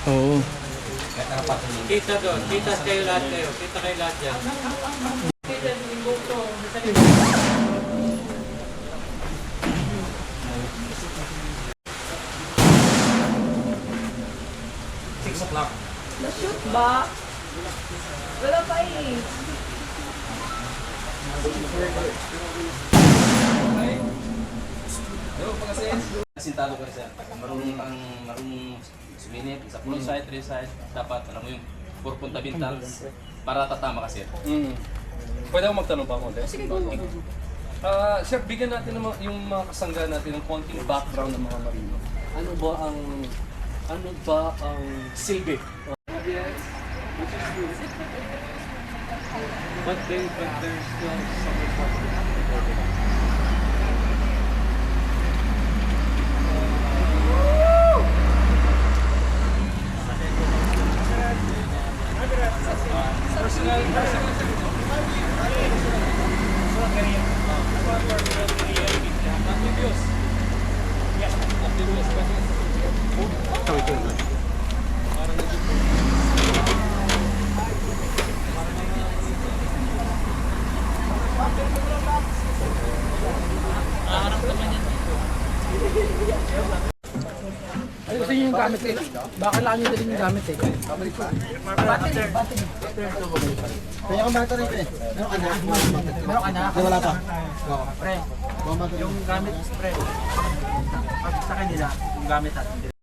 Oo. Kita doon. Kita kayo lahat kayo. Kita kayo lahat dyan. Na-shoot ba? Wala pa eh. Sintado ka siya. Marunong suminit sa full side, 3 side. Dapat, alam mo yung 4 punta bintang para tatama ka, sir. Pwede ako magtanong pa ako, Sige, go. Sir, bigyan natin yung mga kasangga natin ng konting background ng mga marino. Ano ba ang silbi? But there's still some Ay, gusto niyo yung gamit eh. Baka kailangan niyo din yung gamit eh. Battery. Kaya kang bata rin eh. Meron ka na? Meron ka na? Wala pa. Pre, yung gamit, pre. Pag sa kanila, yung gamit natin.